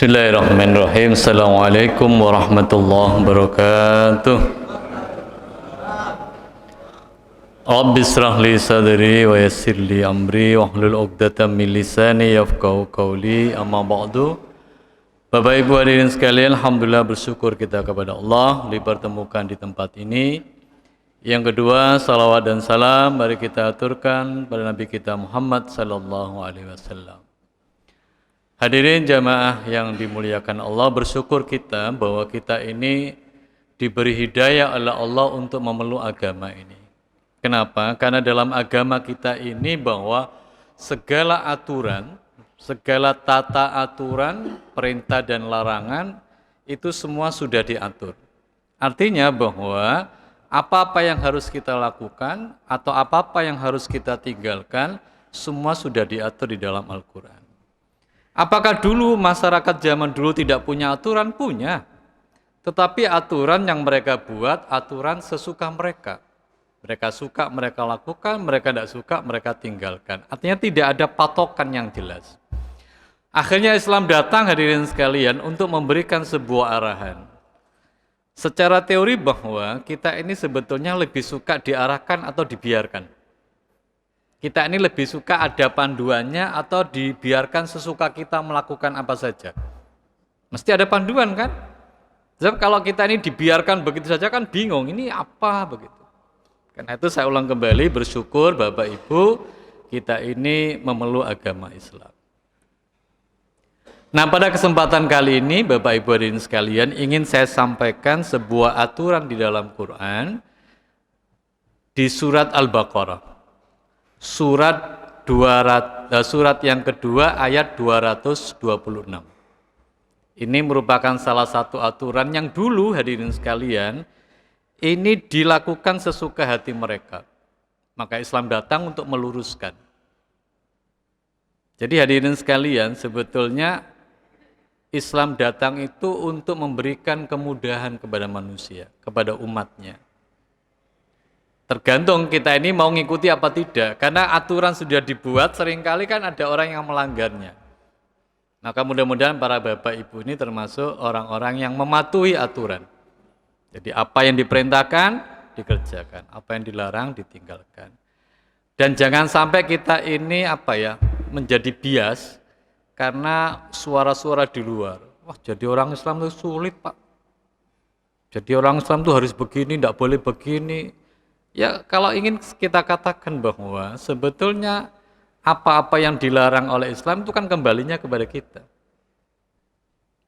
Bismillahirrahmanirrahim. Assalamualaikum warahmatullahi wabarakatuh. Rabbi israh li sadri wa yassir li amri wahlul 'uqdatam min lisani yafqahu qawli. Amma ba'du. Bapak Ibu hadirin sekalian, alhamdulillah bersyukur kita kepada Allah dipertemukan di tempat ini. Yang kedua, salawat dan salam mari kita aturkan pada Nabi kita Muhammad sallallahu alaihi wasallam. Hadirin jamaah yang dimuliakan Allah, bersyukur kita bahwa kita ini diberi hidayah oleh Allah untuk memeluk agama ini. Kenapa? Karena dalam agama kita ini bahwa segala aturan, segala tata aturan, perintah dan larangan itu semua sudah diatur. Artinya bahwa apa-apa yang harus kita lakukan atau apa-apa yang harus kita tinggalkan semua sudah diatur di dalam Al-Quran. Apakah dulu masyarakat zaman dulu tidak punya aturan? Punya. Tetapi aturan yang mereka buat, aturan sesuka mereka. Mereka suka, mereka lakukan, mereka tidak suka, mereka tinggalkan. Artinya tidak ada patokan yang jelas. Akhirnya Islam datang hadirin sekalian untuk memberikan sebuah arahan. Secara teori bahwa kita ini sebetulnya lebih suka diarahkan atau dibiarkan. Kita ini lebih suka ada panduannya atau dibiarkan sesuka kita melakukan apa saja. Mesti ada panduan kan? Sebab kalau kita ini dibiarkan begitu saja kan bingung, ini apa begitu. Karena itu saya ulang kembali, bersyukur Bapak Ibu kita ini memeluk agama Islam. Nah, pada kesempatan kali ini Bapak Ibu hadirin sekalian ingin saya sampaikan sebuah aturan di dalam Quran di surat Al-Baqarah. Surat yang kedua ayat 226. Ini merupakan salah satu aturan yang dulu hadirin sekalian ini dilakukan sesuka hati mereka. Maka Islam datang untuk meluruskan. Jadi hadirin sekalian, sebetulnya Islam datang itu untuk memberikan kemudahan kepada manusia, kepada umatnya. Tergantung kita ini mau ngikuti apa tidak. Karena aturan sudah dibuat, seringkali kan ada orang yang melanggarnya. Maka mudah-mudahan para Bapak Ibu ini termasuk orang-orang yang mematuhi aturan. Jadi apa yang diperintahkan, dikerjakan. Apa yang dilarang, ditinggalkan. Dan jangan sampai kita ini menjadi bias karena suara-suara di luar. Wah, jadi orang Islam itu sulit, Pak. Jadi orang Islam itu harus begini, tidak boleh begini. Ya, kalau ingin kita katakan bahwa sebetulnya apa-apa yang dilarang oleh Islam itu kan kembalinya kepada kita.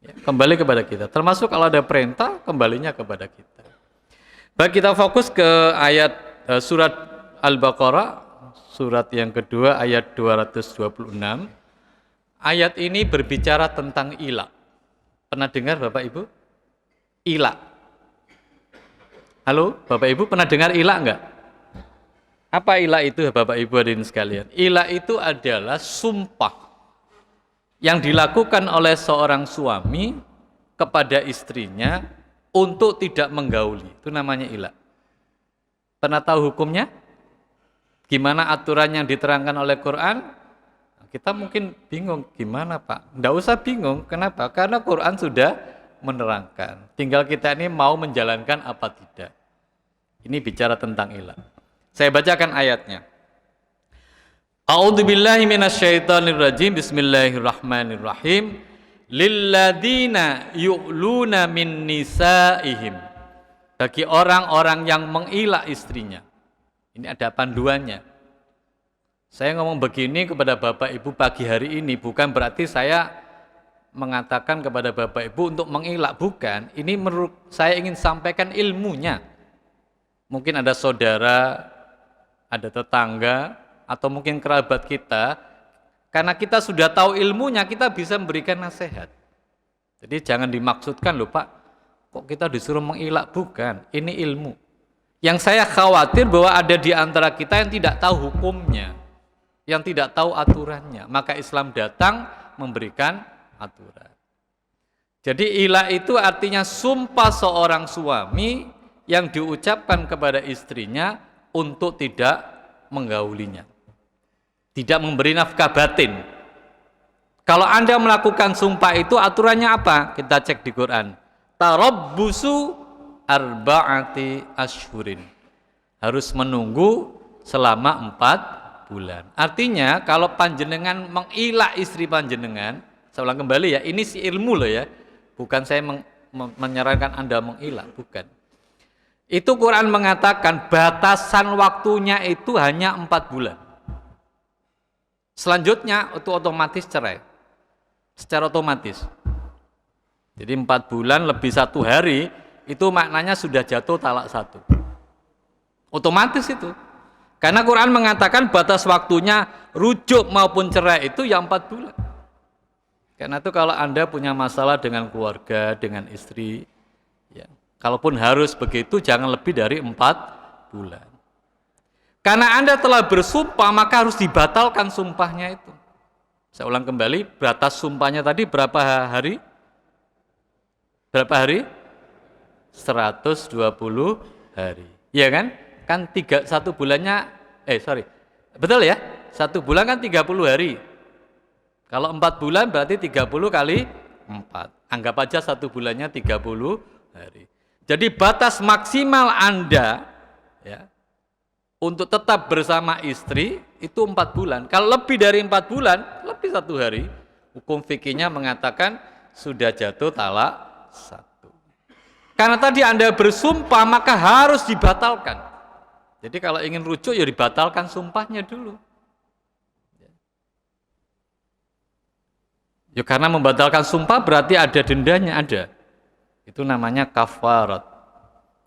Ya, kembali kepada kita. Termasuk kalau ada perintah, kembalinya kepada kita. Baik, kita fokus ke ayat surat Al-Baqarah, surat yang kedua ayat 226. Ayat ini berbicara tentang ilah. Pernah dengar Bapak Ibu? Ilah. Halo, Bapak Ibu pernah dengar ilah enggak? Apa ilah itu Bapak Ibu hadirin sekalian? Ilah itu adalah sumpah yang dilakukan oleh seorang suami kepada istrinya untuk tidak menggauli. Itu namanya ilah. Pernah tahu hukumnya? Gimana aturan yang diterangkan oleh Quran? Kita mungkin bingung, gimana Pak? Enggak usah bingung, kenapa? Karena Quran sudah menerangkan. Tinggal kita ini mau menjalankan apa tidak. Ini bicara tentang ilah. Saya bacakan ayatnya. A'udzubillahi minasyaitonirrajim. Bismillahirrahmanirrahim. Lilladzina yu'luna min nisaihim. Bagi orang-orang yang mengilah istrinya. Ini ada panduannya. Saya ngomong begini kepada Bapak Ibu pagi hari ini bukan berarti saya mengatakan kepada Bapak Ibu untuk mengilah, bukan. Ini menurut saya ingin sampaikan ilmunya. Mungkin ada saudara, ada tetangga, atau mungkin kerabat kita. Karena kita sudah tahu ilmunya, kita bisa memberikan nasihat. Jadi jangan dimaksudkan loh Pak, kok kita disuruh mengilah, bukan. Ini ilmu. Yang saya khawatir bahwa ada di antara kita yang tidak tahu hukumnya, yang tidak tahu aturannya. Maka Islam datang memberikan aturan. Jadi ilah itu artinya sumpah seorang suami yang diucapkan kepada istrinya untuk tidak menggaulinya. Tidak memberi nafkah batin. Kalau Anda melakukan sumpah itu aturannya apa? Kita cek di Quran. Tarabbusu arba'ati asyhurin. Harus menunggu selama 4 bulan. Artinya kalau panjenengan mengilak istri panjenengan, saya ulang kembali ya, ini si ilmu loh ya. Bukan saya menyarankan Anda mengilak, bukan. Itu Quran mengatakan batasan waktunya itu hanya 4 bulan. Selanjutnya itu otomatis cerai. Secara otomatis. Jadi 4 bulan lebih 1 hari itu maknanya sudah jatuh talak 1. Otomatis itu. Karena Quran mengatakan batas waktunya rujuk maupun cerai itu ya 4 bulan. Karena itu kalau Anda punya masalah dengan keluarga, dengan istri, ya, kalaupun harus begitu jangan lebih dari 4 bulan. Karena Anda telah bersumpah maka harus dibatalkan sumpahnya itu. Saya ulang kembali, batas sumpahnya tadi berapa hari? Berapa hari? 120 hari. Iya kan? Kan 1 bulannya, betul ya? 1 bulan kan 30 hari. Kalau 4 bulan berarti 30 kali 4. Anggap aja 1 bulannya 30 hari. Jadi batas maksimal Anda ya, untuk tetap bersama istri itu 4 bulan. Kalau lebih dari 4 bulan, lebih 1 hari, hukum fikihnya mengatakan sudah jatuh talak 1. Karena tadi Anda bersumpah maka harus dibatalkan. Jadi kalau ingin rujuk ya dibatalkan sumpahnya dulu. Ya karena membatalkan sumpah berarti ada dendanya, ada. Itu namanya kafarat.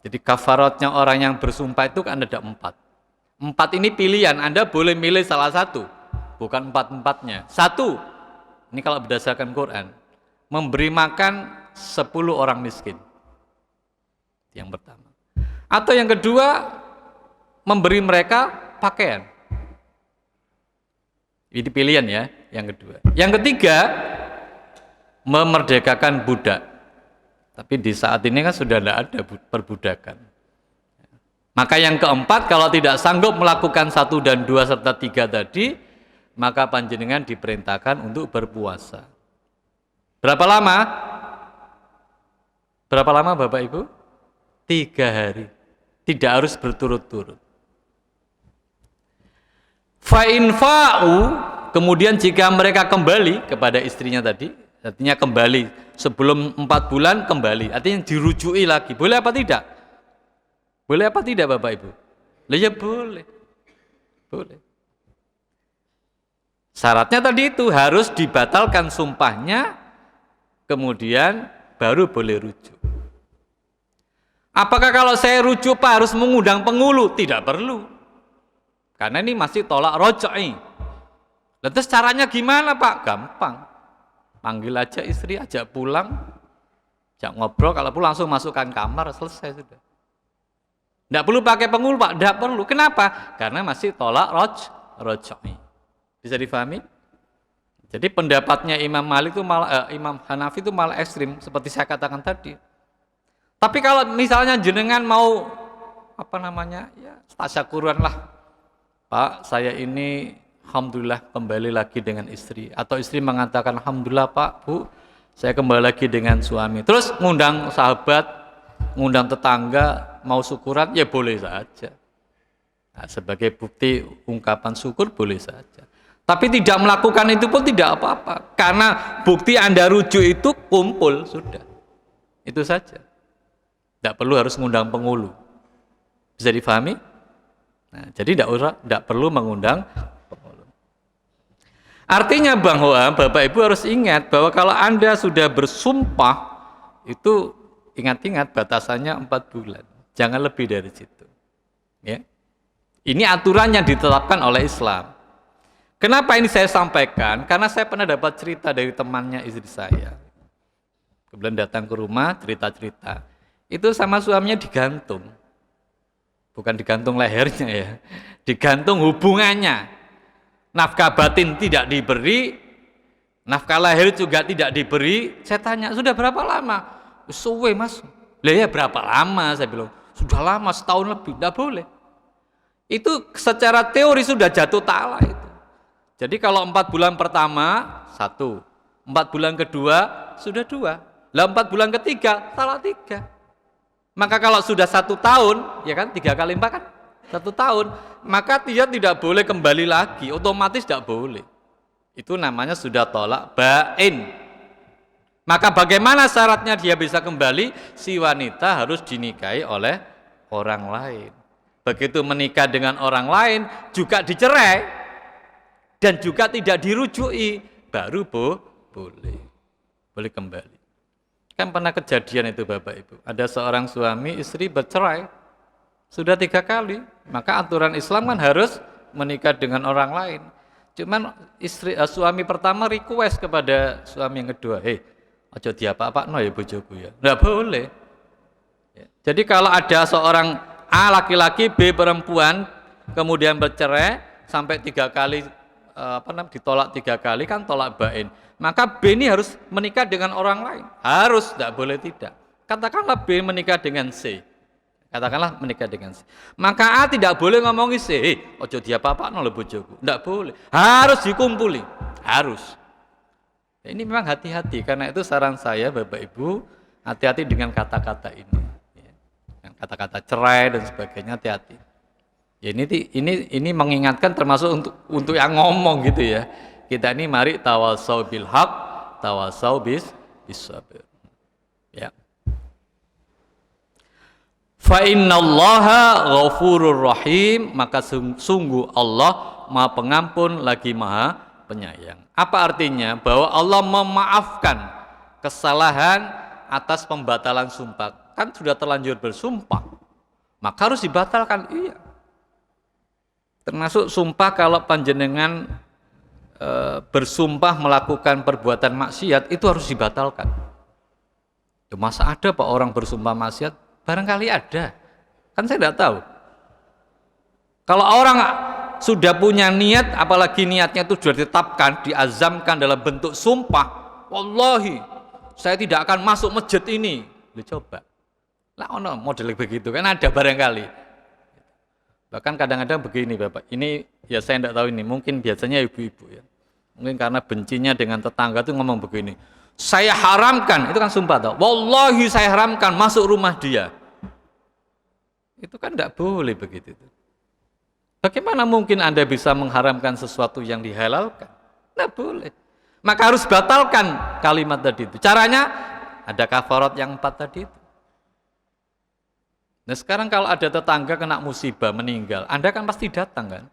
Jadi kafaratnya orang yang bersumpah itu kan ada 4. 4 ini pilihan, Anda boleh milih salah satu, bukan 4-4-nya. 1, ini kalau berdasarkan Quran, memberi makan 10 orang miskin. Yang pertama. Atau yang kedua, memberi mereka pakaian. Ini pilihan ya, yang kedua. Yang ketiga, memerdekakan budak. Tapi di saat ini kan sudah tidak ada perbudakan. Maka yang keempat, kalau tidak sanggup melakukan 1 dan 2 serta 3 tadi, maka panjenengan diperintahkan untuk berpuasa. Berapa lama? Berapa lama Bapak Ibu? 3 hari. Tidak harus berturut-turut. Fa'in fa'u, kemudian jika mereka kembali kepada istrinya tadi, artinya kembali sebelum 4 bulan kembali, artinya dirujui lagi. Boleh apa tidak? Boleh apa tidak Bapak Ibu? Ya boleh. Boleh. Syaratnya tadi itu harus dibatalkan sumpahnya, kemudian baru boleh rujuk. Apakah kalau saya rujuk Pak harus mengundang penghulu? Tidak perlu. Karena ini masih tolak roj'i. Lantas caranya gimana Pak? Gampang. Panggil aja istri, ajak pulang, ajak ngobrol, kalau pulang langsung masukkan kamar, selesai sudah. Tidak perlu pakai penghulu Pak, tidak perlu. Kenapa? Karena masih tolak roj'i. Bisa difahami? Jadi pendapatnya Imam Malik itu malah, Imam Hanafi itu malah ekstrim, seperti saya katakan tadi. Tapi kalau misalnya jenengan mau ya tasyakuran lah, Pak, saya ini alhamdulillah kembali lagi dengan istri, atau istri mengatakan alhamdulillah Pak, Bu, saya kembali lagi dengan suami. Terus ngundang sahabat, ngundang tetangga, mau syukuran, ya boleh saja. Nah, sebagai bukti ungkapan syukur boleh saja. Tapi tidak melakukan itu pun tidak apa-apa. Karena bukti Anda rujuk itu kumpul, sudah. Itu saja. Tidak perlu harus ngundang penghulu. Bisa difahami? Nah, jadi tidak perlu mengundang penghulu. Artinya bahwa Bapak Ibu harus ingat bahwa kalau Anda sudah bersumpah, itu ingat-ingat batasannya 4 bulan. Jangan lebih dari situ. Ya. Ini aturan yang ditetapkan oleh Islam. Kenapa ini saya sampaikan? Karena saya pernah dapat cerita dari temannya istri saya. Kemudian datang ke rumah, cerita-cerita. Itu sama suaminya digantung. Bukan digantung lehernya ya. Digantung hubungannya. Nafkah batin tidak diberi, nafkah lahir juga tidak diberi. Saya tanya, sudah berapa lama? Suwe Mas. Lah ya berapa lama? Saya bilang, sudah lama, setahun lebih. Tidak boleh. Itu secara teori sudah jatuh talak itu. Jadi kalau 4 bulan pertama, 1. 4 bulan kedua sudah 2. Lah 4 bulan ketiga salah 3. Maka kalau sudah 1 tahun, ya kan 3 kali 4 kan 1 tahun, maka dia tidak boleh kembali lagi, otomatis tidak boleh. Itu namanya sudah tolak bain. Maka bagaimana syaratnya dia bisa kembali? Si wanita harus dinikahi oleh orang lain. Begitu menikah dengan orang lain juga dicerai dan juga tidak dirujui, baru boleh kembali. Kan pernah kejadian itu Bapak Ibu, ada seorang suami istri bercerai sudah 3 kali, maka aturan Islam kan harus menikah dengan orang lain. Cuman suami pertama request kepada suami yang kedua, aja diapa-apakno ya bojoku ya, nggak boleh. Jadi kalau ada seorang A laki-laki, B perempuan, kemudian bercerai sampai 3 kali, ditolak 3 kali kan tolak bain. Maka B ini harus menikah dengan orang lain. Harus, tidak boleh tidak. Katakanlah B menikah dengan C. Maka A tidak boleh ngomongi C, ojo diapa-apakno lho bojoku. Tidak boleh. Harus dikumpuli. Harus. Ini memang hati-hati, karena itu saran saya Bapak Ibu, hati-hati dengan kata-kata ini. Kata-kata cerai dan sebagainya, hati-hati. Ya ini mengingatkan termasuk untuk yang ngomong gitu ya. Kita ini mari tawasau bil haq, tawasau bis sabr. Ya. Fa innallaha ghafurur rahim, maka sungguh Allah Maha Pengampun lagi Maha Penyayang. Apa artinya? Bahwa Allah memaafkan kesalahan atas pembatalan sumpah. Kan sudah terlanjur bersumpah, maka harus dibatalkan. Iya. Termasuk sumpah kalau panjenengan bersumpah melakukan perbuatan maksiat, itu harus dibatalkan. Ya, masa ada Pak orang bersumpah maksiat? Barangkali ada, kan saya tidak tahu. Kalau orang sudah punya niat, apalagi niatnya itu sudah ditetapkan, diazamkan dalam bentuk sumpah, wallahi saya tidak akan masuk masjid ini. Coba lah, ono model begitu kan ada barangkali. Bahkan kadang-kadang begini Bapak, ini ya saya tidak tahu ini, mungkin biasanya ibu-ibu ya, mungkin karena bencinya dengan tetangga itu ngomong begini, saya haramkan, itu kan sumpah tau, wallahi saya haramkan masuk rumah dia. Itu kan tidak boleh begitu. Bagaimana mungkin Anda bisa mengharamkan sesuatu yang dihalalkan? Tidak boleh. Maka harus batalkan kalimat tadi itu. Caranya ada kafarat yang 4 tadi itu. Nah sekarang kalau ada tetangga kena musibah, meninggal, Anda kan pasti datang kan?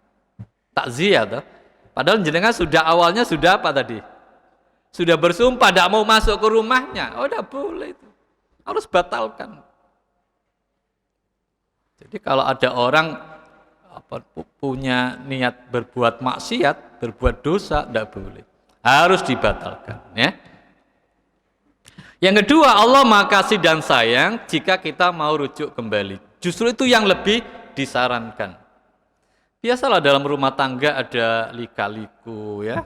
Takziah toh? Padahal jenengan sudah awalnya sudah apa tadi? Sudah bersumpah tidak mau masuk ke rumahnya. Oh tidak boleh itu. Harus batalkan. Jadi kalau ada orang punya niat berbuat maksiat, berbuat dosa, tidak boleh. Harus dibatalkan. Ya. Yang kedua, Allah Maha Kasih dan Sayang jika kita mau rujuk kembali. Justru itu yang lebih disarankan. Biasalah dalam rumah tangga ada lika-liku ya.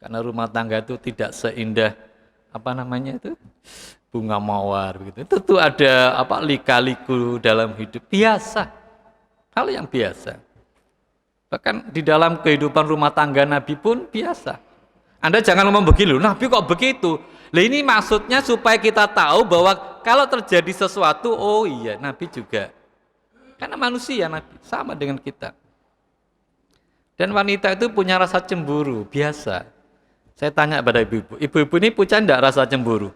Karena rumah tangga itu tidak seindah bunga mawar begitu. Itu tuh ada lika-liku dalam hidup biasa. Hal yang biasa. Bahkan di dalam kehidupan rumah tangga Nabi pun biasa. Anda jangan ngomong begini, Nabi kok begitu? Nah ini maksudnya supaya kita tahu bahwa kalau terjadi sesuatu, oh iya Nabi juga. Karena manusia Nabi, sama dengan kita. Dan wanita itu punya rasa cemburu, biasa. Saya tanya pada ibu-ibu, ibu-ibu ini punya enggak rasa cemburu?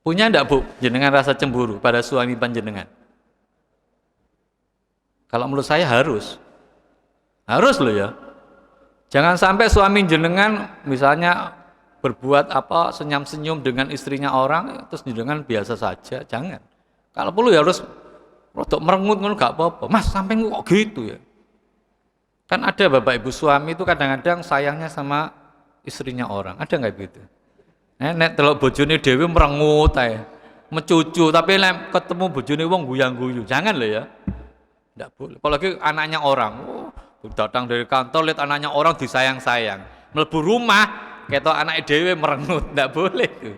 Punya enggak Bu, jenengan rasa cemburu pada suami panjenengan? Kalau menurut saya harus. Harus loh ya. Jangan sampai suami jenengan misalnya berbuat senyum-senyum dengan istrinya orang, terus jenengan biasa saja, jangan. Kalau perlu ya harus rodok merengut ngono gak apa-apa. Mas sampai kok gitu ya. Kan ada Bapak Ibu suami itu kadang-kadang sayangnya sama istrinya orang. Ada enggak gitu? Nek delok bojone dhewe merengut ae. Mecucu, tapi nek ketemu bojone wong guyang-guyu. Jangan loh ya. Enggak boleh. Apalagi anaknya orang. Datang dari kantor lihat anaknya orang disayang-sayang. Mlebu rumah ketok anak dhewe merengut, enggak boleh tuh.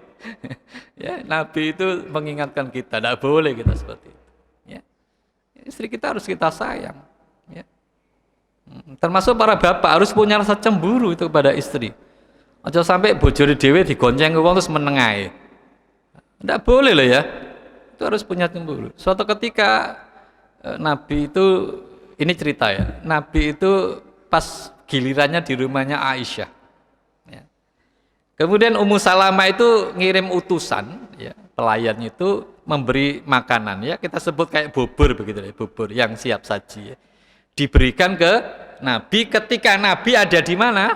Ya, Nabi itu mengingatkan kita, enggak boleh kita seperti itu. Ya. Istri kita harus kita sayang, ya. Termasuk para bapak harus punya rasa cemburu itu kepada istri. Aja sampai bojone dhewe digonceng ke wong terus menengae. Ndak boleh loh ya. Itu harus punya cemburu. Suatu ketika Nabi itu, ini cerita ya, Nabi itu pas gilirannya di rumahnya Aisyah. Ya. Kemudian Ummu Salamah itu ngirim utusan, ya, pelayan itu memberi makanan, ya kita sebut kayak bubur begitu ya, bubur yang siap saji. Ya. Diberikan ke Nabi ketika Nabi ada di mana?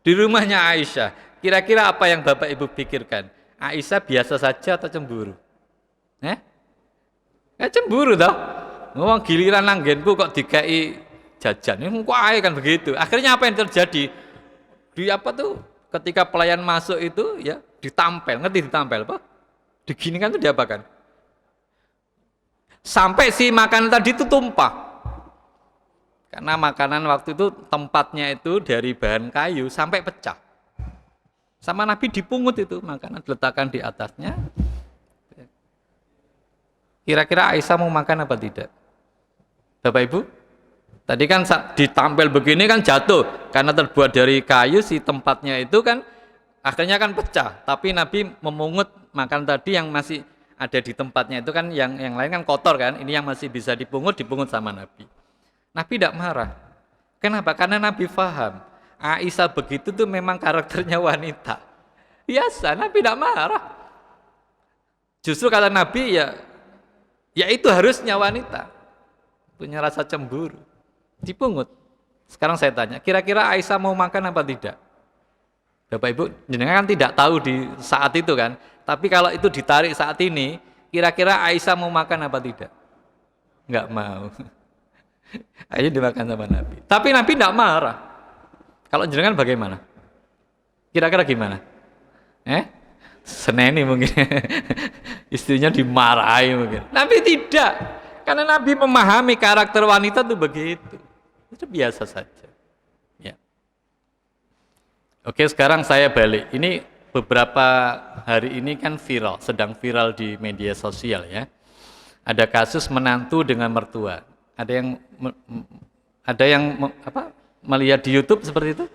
Di rumahnya Aisyah. Kira-kira apa yang Bapak Ibu pikirkan? Aisyah biasa saja atau cemburu? Cemburu toh. Ngomong giliran langgenku kok dikai jajan. Ini kok ae kan begitu. Akhirnya apa yang terjadi? Di apa tuh? Ketika pelayan masuk itu ya ditampel, ngerti ditampel apa? Diginikan tuh diapakan? Sampai si makanan tadi itu tumpah. Karena makanan waktu itu tempatnya itu dari bahan kayu sampai pecah. Sama Nabi dipungut itu makanan, diletakkan di atasnya. Kira-kira Aisyah mau makan apa tidak? Bapak Ibu? Tadi kan ditampil begini kan jatuh. Karena terbuat dari kayu si tempatnya itu kan akhirnya kan pecah. Tapi Nabi memungut makan tadi yang masih ada di tempatnya itu kan yang lain kan kotor kan. Ini yang masih bisa dipungut sama Nabi. Nabi tidak marah. Kenapa? Karena Nabi faham. Aisyah begitu tuh memang karakternya wanita. Biasa, Nabi tidak marah. Justru kata Nabi ya itu harusnya wanita. Punya rasa cemburu. Dipungut. Sekarang saya tanya, kira-kira Aisyah mau makan apa tidak? Bapak Ibu, jenengan kan tidak tahu di saat itu kan. Tapi kalau itu ditarik saat ini, kira-kira Aisyah mau makan apa tidak? Enggak mau. Ayo dimakan sama Nabi. Tapi Nabi tidak marah. Kalau jenengan bagaimana? Kira-kira gimana? Seneni mungkin. Istrinya dimarahi mungkin. Nabi tidak. Karena Nabi memahami karakter wanita itu begitu. Itu biasa saja. Ya. Oke, sekarang saya balik. Ini beberapa hari ini kan viral, sedang viral di media sosial ya. Ada kasus menantu dengan mertua. Ada yang melihat di YouTube seperti itu.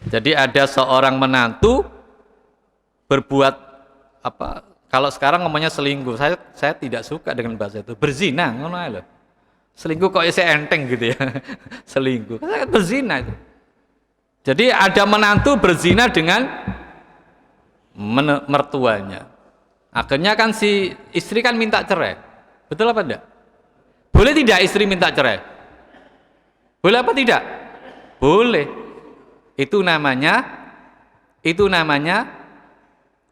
Jadi ada seorang menantu berbuat kalau sekarang ngomongnya selingkuh. Saya tidak suka dengan bahasa itu. Berzina, ngono ae lho. Selingkuh kok isih enteng gitu ya. Selingkuh. Berzina itu. Jadi ada menantu berzina dengan mertuanya. Akhirnya kan si istri kan minta cerai. Betul apa enggak? Boleh tidak istri minta cerai? Boleh apa tidak? Boleh. Itu namanya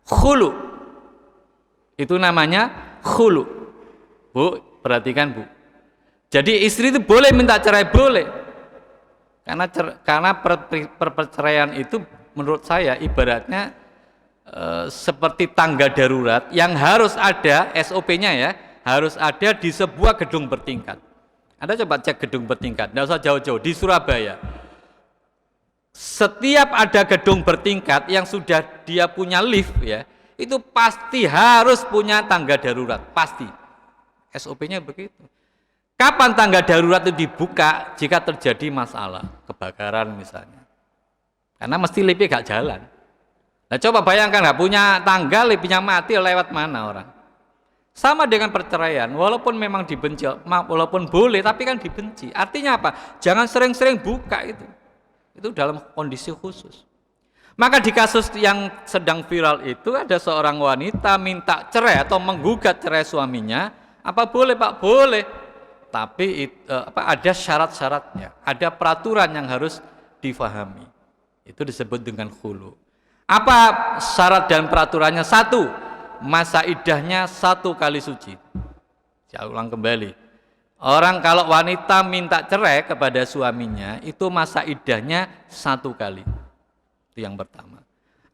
khulu. Itu namanya khulu. Bu, perhatikan Bu. Jadi istri itu boleh minta cerai, boleh. Karena perceraian itu menurut saya ibaratnya seperti tangga darurat yang harus ada SOP-nya ya, harus ada di sebuah gedung bertingkat. Anda coba cek gedung bertingkat, tidak usah jauh-jauh, di Surabaya. Setiap ada gedung bertingkat yang sudah dia punya lift ya, itu pasti harus punya tangga darurat, pasti. SOP-nya begitu. Kapan tangga darurat itu dibuka? Jika terjadi masalah, kebakaran misalnya. Karena mesti liftnya gak jalan. Nah coba bayangkan gak punya tangga, liftnya mati, lewat mana orang? Sama dengan perceraian, walaupun memang dibenci, walaupun boleh, tapi kan dibenci. Artinya apa? Jangan sering-sering buka itu. Itu dalam kondisi khusus. Maka di kasus yang sedang viral itu ada seorang wanita minta cerai atau menggugat cerai suaminya. Apa boleh Pak? Boleh. Tapi ada syarat-syaratnya, ada peraturan yang harus difahami. Itu disebut dengan khulu. Apa syarat dan peraturannya? Satu, masa iddahnya 1 kali suci. Saya ulang kembali. Orang kalau wanita minta cerai kepada suaminya, itu masa iddahnya 1 kali. Itu yang pertama.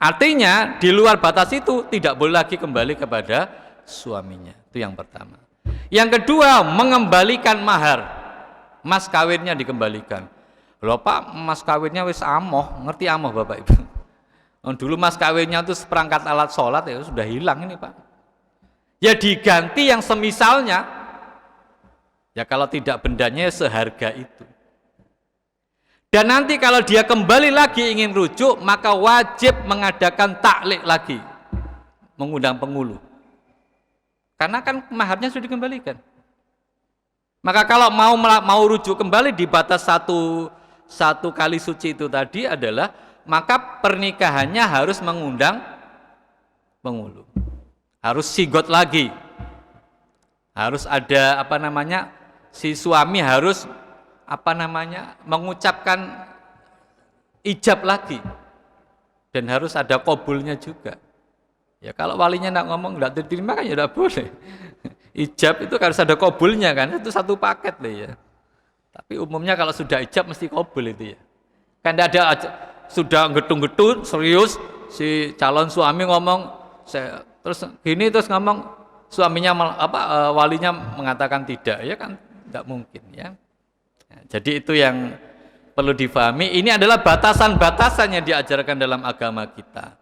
Artinya di luar batas itu tidak boleh lagi kembali kepada suaminya. Itu yang pertama. Yang kedua, mengembalikan mahar. Mas kawinnya dikembalikan. Loh Pak, mas kawinnya wis amoh, ngerti amoh Bapak Ibu? Dulu mas kawinnya itu seperangkat alat sholat ya sudah hilang ini Pak. Ya diganti yang semisalnya. Ya kalau tidak bendanya seharga itu. Dan nanti kalau dia kembali lagi ingin rujuk, maka wajib mengadakan taklek lagi, mengundang pengulu. Karena kan maharnya sudah dikembalikan. Maka kalau mau rujuk kembali di batas satu kali suci itu tadi adalah, maka pernikahannya harus mengundang pengulu. Harus sigot lagi. Harus ada si suami harus mengucapkan ijab lagi, dan harus ada qabulnya juga. Ya kalau walinya nak ngomong nggak diterima kan ya tidak boleh. Ijab itu harus ada qabulnya kan, itu satu paket lah ya. Tapi umumnya kalau sudah ijab mesti qabul itu ya. Kan ada sudah gedung-gedung serius si calon suami ngomong terus ngomong suaminya walinya mengatakan tidak, ya kan tidak mungkin ya. Nah, jadi itu yang perlu difahami. Ini adalah batasan-batasan yang diajarkan dalam agama kita.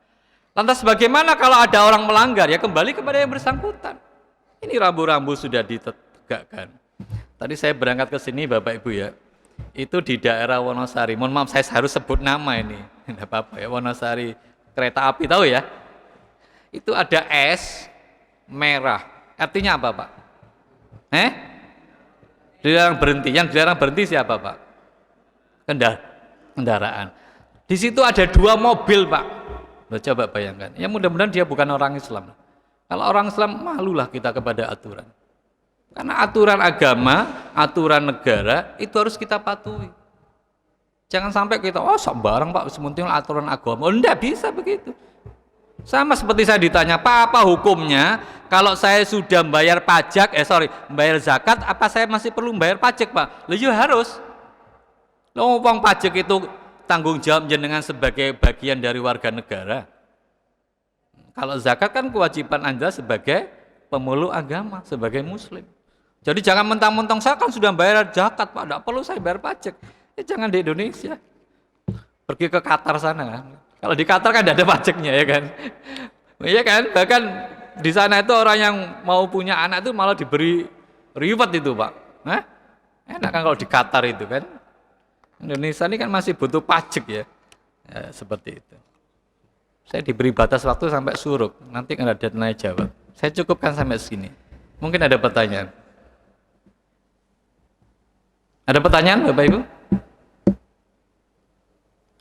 Lantas bagaimana kalau ada orang melanggar? Ya kembali kepada yang bersangkutan. Ini rambu-rambu sudah ditegakkan. Tadi saya berangkat ke sini Bapak Ibu ya, itu di daerah Wonosari. Mohon maaf saya harus sebut nama ini, tidak apa-apa ya. Wonosari kereta api, tahu ya? Itu ada es merah. Artinya apa Pak? Dilarang berhenti. Yang dilarang berhenti siapa Pak? Kendaraan. Di situ ada 2 mobil Pak. Coba bayangkan. Ya mudah-mudahan dia bukan orang Islam. Kalau orang Islam malulah kita kepada aturan. Karena aturan agama, aturan negara itu harus kita patuhi. Jangan sampai kita sembarang Pak, sementing aturan agama. Enggak bisa begitu. Sama seperti saya ditanya, Pak, apa hukumnya kalau saya sudah membayar membayar zakat, apa saya masih perlu membayar pajak Pak? Ya harus. Uang pajak itu tanggung jawab jenengan sebagai bagian dari warga negara. Kalau zakat kan kewajiban Anda sebagai pemeluk agama, sebagai muslim. Jadi jangan mentang-mentang saya kan sudah bayar zakat Pak, tidak perlu saya bayar pajak. Ya jangan di Indonesia. Pergi ke Qatar sana. Kalau di Qatar kan tidak ada pajaknya ya kan. Iya kan? Bahkan di sana itu orang yang mau punya anak itu malah diberi reward itu Pak. Enak kan kalau di Qatar itu kan. Indonesia ini kan masih butuh pajak ya. Seperti itu. Saya diberi batas waktu sampai suruk. Nanti kan ada tanya jawab. Saya cukupkan sampai sini. Mungkin ada pertanyaan. Ada pertanyaan Bapak Ibu?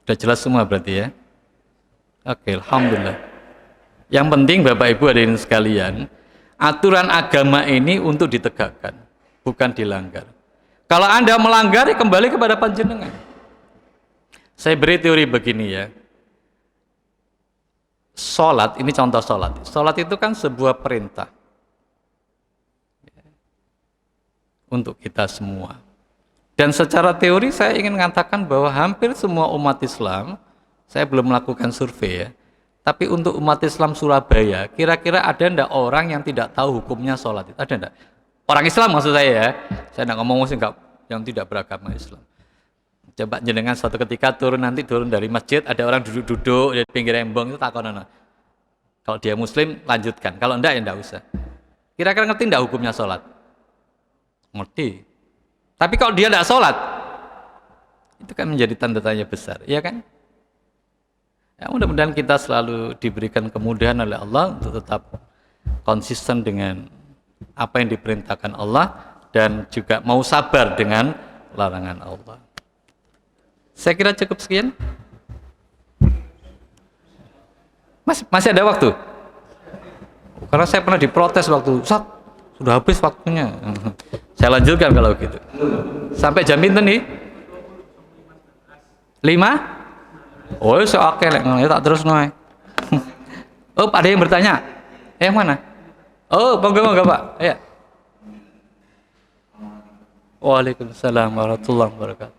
Sudah jelas semua berarti ya? Oke, alhamdulillah. Yang penting Bapak Ibu hadirin sekalian, aturan agama ini untuk ditegakkan, bukan dilanggar. Kalau Anda melanggar, ya kembali kepada panjenengan. Saya beri teori begini ya. Sholat, ini contoh sholat. Sholat itu kan sebuah perintah untuk kita semua. Dan secara teori saya ingin mengatakan bahwa hampir semua umat Islam, saya belum melakukan survei ya, tapi untuk umat Islam Surabaya, kira-kira ada enggak orang yang tidak tahu hukumnya sholat? Ada enggak? Orang Islam maksud saya ya, saya enggak ngomong muslim yang tidak beragama Islam. Coba jenengan suatu ketika turun dari masjid, ada orang duduk-duduk di pinggir embong itu takonan. Kalau dia muslim lanjutkan, kalau enggak ya enggak usah. Kira-kira ngerti enggak hukumnya sholat? Ngerti. Tapi kalau dia enggak sholat, itu kan menjadi tanda tanya besar, iya kan? Ya, mudah-mudahan kita selalu diberikan kemudahan oleh Allah untuk tetap konsisten dengan apa yang diperintahkan Allah dan juga mau sabar dengan larangan Allah. Saya kira cukup sekian. Masih ada waktu? Karena saya pernah diprotes waktu, Ustaz, sudah habis waktunya. Saya lanjutkan kalau gitu. Sampai jam pinten nih? 5? Oh, saya oke lek ngono tak terus noe. Oh, ada yang bertanya? Yang mana? Oh, monggo Pak. Ya. Waalaikumsalam warahmatullahi wabarakatuh.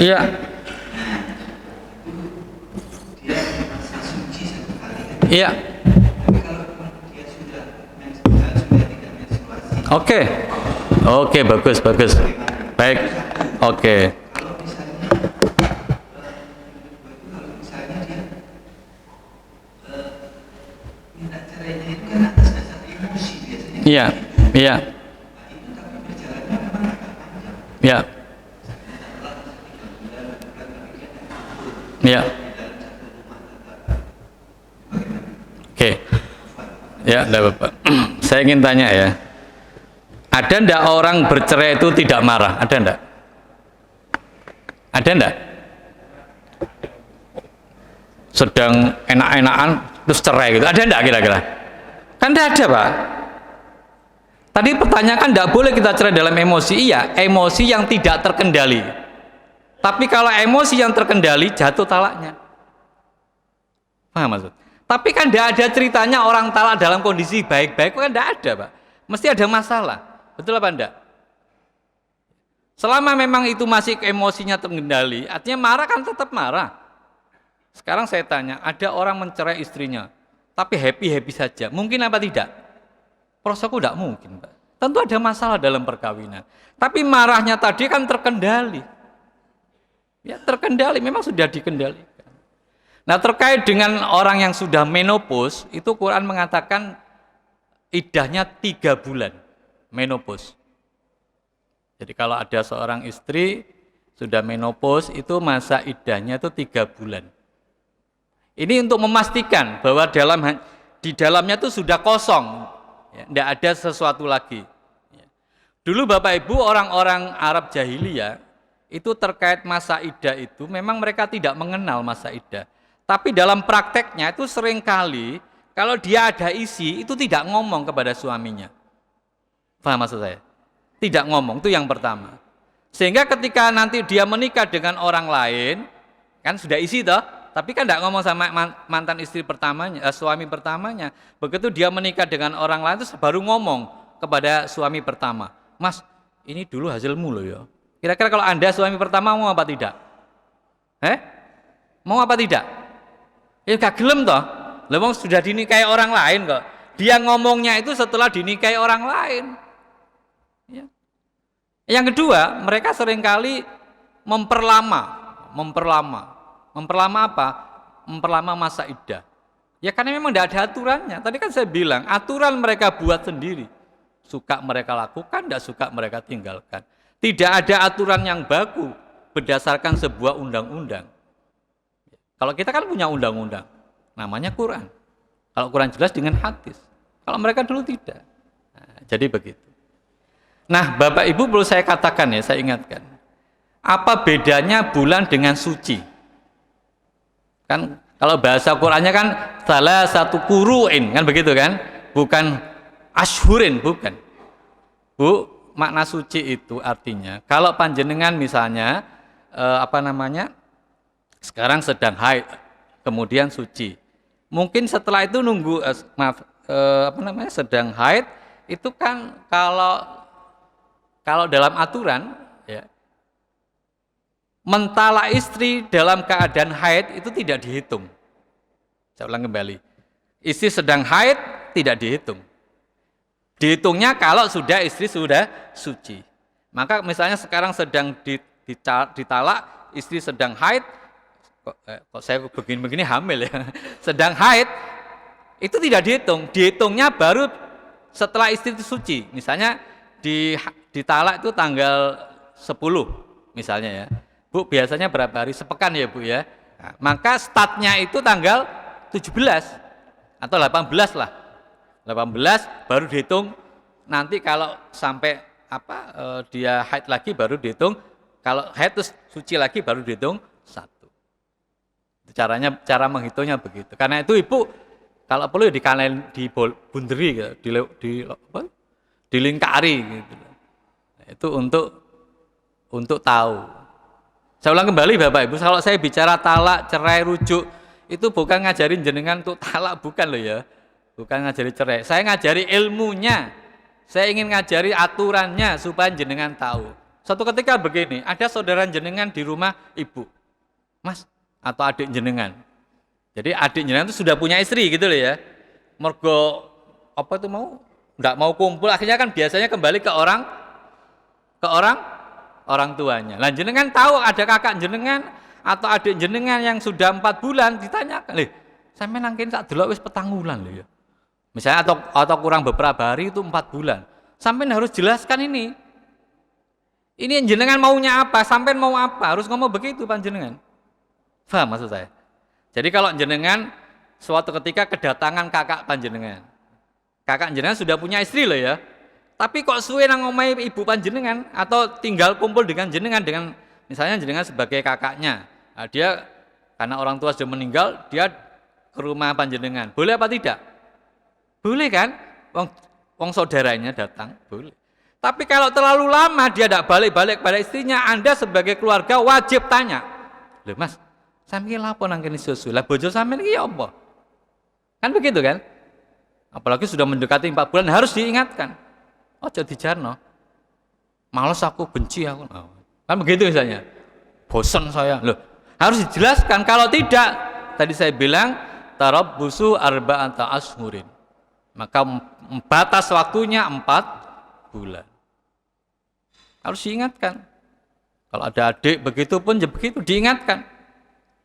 Iya. Iya. Oke, bagus. Baik. Oke. Iya, iya. Ya. Ya. Oke. Ya, enggak apa-apa. Saya ingin tanya ya. Ada enggak orang bercerai itu tidak marah? Ada enggak? Ada enggak? Sedang enak-enakan terus cerai gitu. Ada enggak kira-kira? Kan enggak ada, Pak. Tadi pertanyaan kan enggak boleh kita cerai dalam emosi. Iya, emosi yang tidak terkendali. Tapi kalau emosi yang terkendali, jatuh talaknya. Paham maksud? Tapi kan enggak ada ceritanya orang talak dalam kondisi baik-baik, kan enggak ada, Pak. Mesti ada masalah. Betul apa enggak? Selama memang itu masih emosinya terkendali, artinya marah kan tetap marah. Sekarang saya tanya, ada orang mencerai istrinya, tapi happy-happy saja. Mungkin apa tidak? Prosoku tidak mungkin, Pak. Tentu ada masalah dalam perkawinan. Tapi marahnya tadi kan terkendali. Ya, terkendali, memang sudah dikendalikan. Nah, terkait dengan orang yang sudah menopause, itu Quran mengatakan iddahnya 3 bulan menopause. Jadi kalau ada seorang istri sudah menopause, itu masa iddahnya itu 3 bulan. Ini untuk memastikan bahwa di dalamnya itu sudah kosong, ya, tidak ada sesuatu lagi. Ya. Dulu Bapak Ibu orang-orang Arab jahiliyah itu terkait masa iddah itu memang mereka tidak mengenal masa iddah. Tapi dalam prakteknya itu seringkali kalau dia ada isi itu tidak ngomong kepada suaminya. Paham maksud saya? Tidak ngomong, itu yang pertama. Sehingga ketika nanti dia menikah dengan orang lain, kan sudah isi toh, tapi kan tidak ngomong sama mantan istri pertamanya, suami pertamanya. Begitu dia menikah dengan orang lain itu baru ngomong kepada suami pertama, Mas, ini dulu hasilmu loh ya. Kira-kira kalau Anda suami pertama mau apa tidak? Mau apa tidak? Ya gak gelem toh. Memang sudah dinikahi orang lain kok. Dia ngomongnya itu setelah dinikahi orang lain. Ya. Yang kedua, mereka seringkali memperlama apa? Memperlama masa iddah. Ya karena memang tidak ada aturannya. Tadi kan saya bilang, aturan mereka buat sendiri. Suka mereka lakukan, tidak suka mereka tinggalkan. Tidak ada aturan yang baku berdasarkan sebuah undang-undang. Kalau kita kan punya undang-undang, namanya Quran. Kalau Quran jelas dengan hadis. Kalau mereka dulu tidak. Nah, jadi begitu. Nah, Bapak Ibu perlu saya katakan ya, saya ingatkan. Apa bedanya bulan dengan suci? Kan kalau bahasa Qur'annya kan salah satu kuru'in, kan begitu kan? Bukan ashhurin, bukan. Bu, makna suci itu artinya kalau panjenengan misalnya sekarang sedang haid, kemudian suci. Mungkin setelah itu nunggu sedang haid itu kan kalau dalam aturan ya, mentala istri dalam keadaan haid itu tidak dihitung. Saya ulang kembali. Istri sedang haid tidak dihitung. Dihitungnya kalau sudah istri sudah suci. Maka misalnya sekarang sedang ditalak, istri sedang haid, kok saya begini hamil ya. Sedang haid itu tidak dihitung. Dihitungnya baru setelah istri itu suci. Misalnya ditalak itu tanggal 10 misalnya ya. Bu, biasanya berapa hari? Sepekan ya Bu ya. Nah, maka startnya itu tanggal 17 atau 18 lah. 18 baru dihitung. Nanti kalau sampai dia haid lagi baru dihitung. Kalau haid terus suci lagi baru dihitung 1. Cara menghitungnya begitu. Karena itu Ibu kalau perlu dibunderi gitu, dilingkari gitu. Itu untuk tahu. Saya ulang kembali Bapak Ibu, kalau saya bicara talak, cerai, rujuk, itu bukan ngajarin jenengan untuk talak, bukan loh ya. Bukan ngajari cerai. Saya ngajari ilmunya. Saya ingin ngajari aturannya supaya jenengan tahu. Suatu ketika begini, ada saudara jenengan di rumah Ibu. Mas, atau adik jenengan. Jadi adik jenengan itu sudah punya istri gitu loh ya. Mergo enggak mau kumpul, akhirnya kan biasanya kembali ke orang tuanya. Lah jenengan tahu ada kakak jenengan atau adik jenengan yang sudah 4 bulan, ditanyakan, sampeyan nangkin sak delok wis 4 wulan lho ya. Misalnya atau kurang beberapa hari itu 4 bulan. Sampean harus jelaskan ini. Ini jenengan maunya apa? Sampean mau apa? Harus ngomong begitu panjenengan. Paham maksud saya? Jadi kalau jenengan suatu ketika kedatangan kakak panjenengan. Kakak jenengan sudah punya istri loh ya. Tapi kok suwe nang omahe ibu panjenengan atau tinggal kumpul dengan jenengan dengan misalnya jenengan sebagai kakaknya. Nah, dia karena orang tua sudah meninggal, dia ke rumah panjenengan. Boleh apa tidak? Boleh kan? Wong saudaranya datang, boleh. Tapi kalau terlalu lama dia tidak balik-balik kepada istrinya, Anda sebagai keluarga wajib tanya. Loh Mas, sampeyan lapo nang kene susu? Lah bojo sampeyan iki ya apa? Kan begitu kan? Apalagi sudah mendekati 4 bulan harus diingatkan. Ojo dijarno. Males aku, benci aku. Kan begitu misalnya. Bosan saya. Loh, harus dijelaskan. Kalau tidak, tadi saya bilang tarabbusu arba'ata ashhurin. Maka batas waktunya 4 bulan. Harus diingatkan. Kalau ada adik begitu pun ya begitu diingatkan.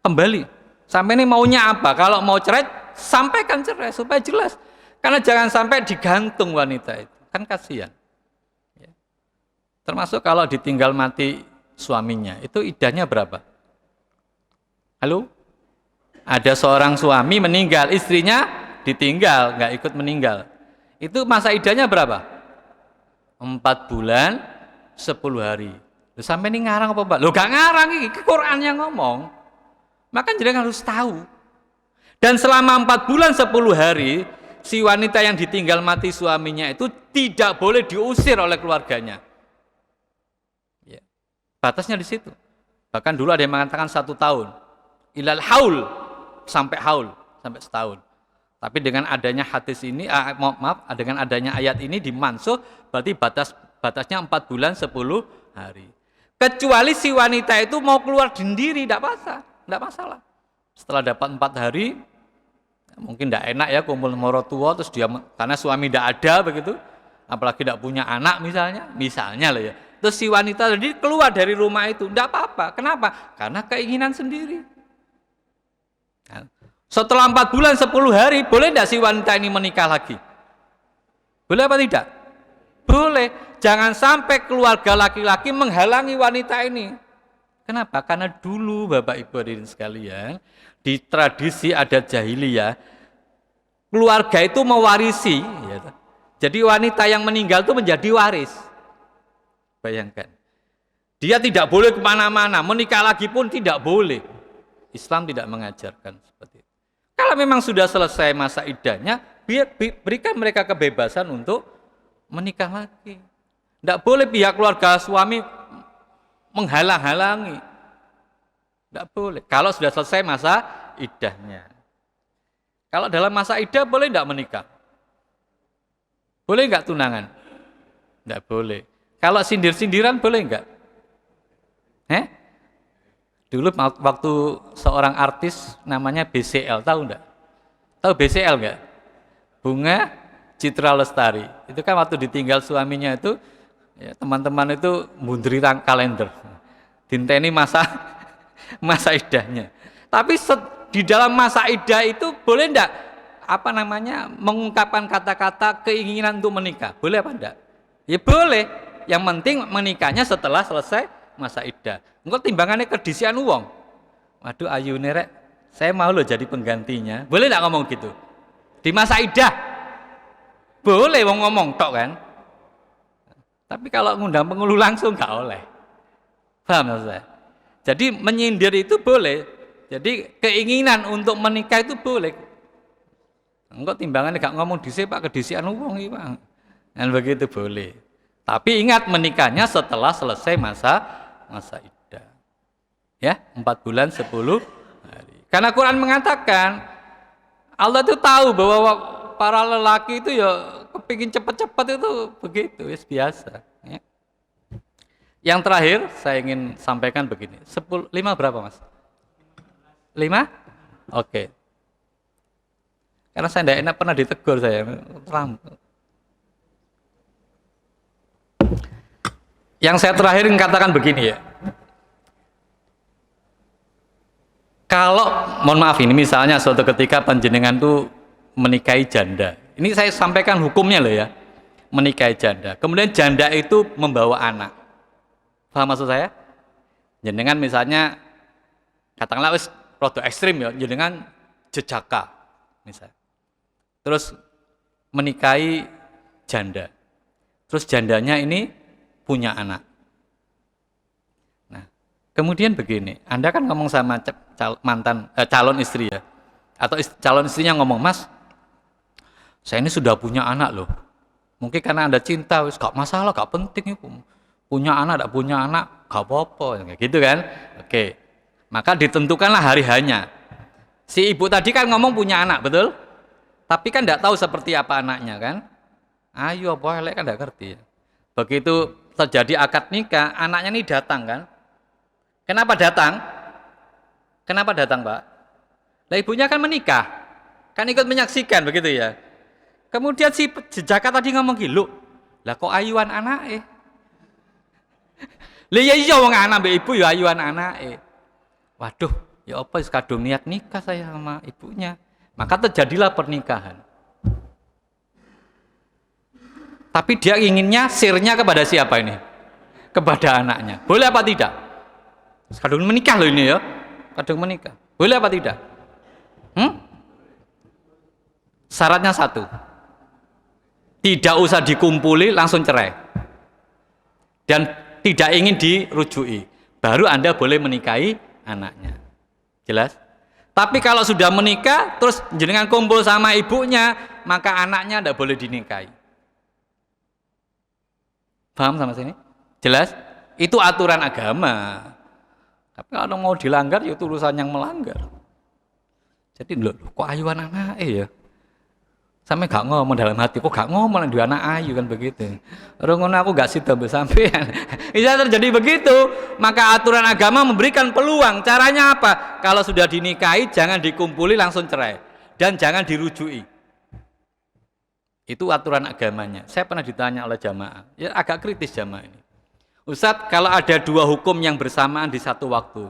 Kembali. Sampai ini maunya apa? Kalau mau cerai, sampaikan cerai supaya jelas. Karena jangan sampai digantung wanita itu. Kan kasihan. Ya. Termasuk kalau ditinggal mati suaminya, itu iddahnya berapa? Halo? Ada seorang suami meninggal, istrinya ditinggal, nggak ikut meninggal. Itu masa iddahnya berapa? 4 bulan 10 hari. Loh, sampai ini ngarang apa Pak? Loh gak ngarang, ini Quran yang ngomong. Maka jangan harus tahu. Dan selama 4 bulan 10 hari, si wanita yang ditinggal mati suaminya itu tidak boleh diusir oleh keluarganya. Ya. Batasnya di situ. Bahkan dulu ada yang mengatakan 1 tahun. Ilal haul, sampai haul, sampai setahun. Tapi dengan adanya hadis ini, maaf, dengan adanya ayat ini dimansuh, berarti batasnya 4 bulan 10 hari. Kecuali si wanita itu mau keluar sendiri, tidak masalah. Setelah dapat 4 hari, mungkin tidak enak ya kumpul moro tua, terus dia karena suami tidak ada begitu, apalagi tidak punya anak misalnya lah ya. Terus si wanita tadi keluar dari rumah itu, tidak apa-apa. Kenapa? Karena keinginan sendiri. Setelah 4 bulan 10 hari, boleh tidak si wanita ini menikah lagi? Boleh apa tidak? Boleh. Jangan sampai keluarga laki-laki menghalangi wanita ini. Kenapa? Karena dulu Bapak Ibu hadirin sekalian, di tradisi adat jahiliyah, keluarga itu mewarisi. Ya. Jadi wanita yang meninggal itu menjadi waris. Bayangkan. Dia tidak boleh kemana-mana, menikah lagi pun tidak boleh. Islam tidak mengajarkan seperti itu. Kalau memang sudah selesai masa iddahnya, berikan mereka kebebasan untuk menikah lagi. Tidak boleh pihak keluarga suami menghalang-halangi. Tidak boleh. Kalau sudah selesai masa iddahnya. Kalau dalam masa iddah boleh tidak menikah? Boleh enggak tunangan? Tidak boleh. Kalau sindir-sindiran boleh enggak? Dulu waktu seorang artis namanya BCL, tahu enggak? Tahu BCL enggak? Bunga Citra Lestari. Itu kan waktu ditinggal suaminya itu, ya, teman-teman itu munduri kalender. Dinteni masa iddahnya. Tapi di dalam masa iddah itu boleh enggak mengungkapkan kata-kata keinginan untuk menikah? Boleh apa enggak? Ya boleh. Yang penting menikahnya setelah selesai masa iddah. Engko timbangannya kedisian wong. Waduh ayune rek, saya mau loh jadi penggantinya. Boleh enggak ngomong gitu? Di masa iddah. Boleh wong ngomong tok kan? Tapi kalau ngundang penghulu langsung enggak oleh. Paham maksud saya? Jadi menyindir itu boleh. Jadi keinginan untuk menikah itu boleh. Engko timbangannya enggak ngomong dhisik Pak kedisian wong iki Pak. Dan begitu boleh. Tapi ingat menikahnya setelah selesai masa iddah. Ya, 4 bulan 10 hari. Karena Quran mengatakan Allah itu tahu bahwa para lelaki itu ya kepingin cepat-cepat itu begitu, biasa. Ya. Yang terakhir saya ingin sampaikan begini. 5 berapa Mas? 5? Oke. Karena saya tidak enak pernah ditegur saya. Yang saya terakhir katakan begini ya. Kalau, mohon maaf ini misalnya suatu ketika panjenengan tuh menikahi janda, Ini saya sampaikan hukumnya loh ya. Menikahi janda. Kemudian janda itu membawa anak. Paham maksud saya? Jenengan misalnya katakanlah wis rada ekstrim ya, jenengan jejaka misalnya. Terus menikahi janda. Terus jandanya ini punya anak. Nah, kemudian begini, Anda kan ngomong sama calon istri ya. Atau calon istrinya ngomong, "Mas, saya ini sudah punya anak loh. Mungkin karena Anda cinta, wis gak masalah, gak penting itu. Punya anak, gak punya anak, gak apa-apa." Kayak gitu kan? Oke. Maka ditentukanlah hari hanya. Si ibu tadi kan ngomong punya anak, betul? Tapi kan tidak tahu seperti apa anaknya kan? Ayo apa elek kan tidak ngerti. Begitu terjadi akad nikah, anaknya ini datang kan? Kenapa datang? Kenapa datang, Pak? Lah ibunya kan menikah. Kan ikut menyaksikan begitu ya. Kemudian si jejaka tadi ngomong gitu, lah kok ayuan anake? Lah ya iya wong anak mbek ibu ya ayuan anake. Waduh, ya apa wis kadung niat nikah saya sama ibunya. Maka terjadilah pernikahan. Tapi dia inginnya sirnya kepada siapa ini? Kepada anaknya. Boleh apa tidak? Kadung menikah loh ini ya. Kadung menikah. Boleh apa tidak? Syaratnya satu. Tidak usah dikumpuli, langsung cerai. Dan tidak ingin dirujui. Baru Anda boleh menikahi anaknya. Jelas? Tapi kalau sudah menikah, terus jenengan kumpul sama ibunya, maka anaknya tidak boleh dinikahi. Paham sama sini? Jelas? Itu aturan agama. Tapi kalau mau dilanggar, ya itu urusan yang melanggar. Jadi loh, kok ayuan anak ya? Sampai gak ngomong dalam hati, kok gak ngomong di anak ayu kan begitu. Orang aku gak sida sampean. Bisa terjadi begitu, maka aturan agama memberikan peluang. Caranya apa? Kalau sudah dinikahi, jangan dikumpuli langsung cerai dan jangan dirujui. Itu aturan agamanya. Saya pernah ditanya oleh jamaah, ya agak kritis jamaah ini. Ustadz, kalau ada dua hukum yang bersamaan di satu waktu,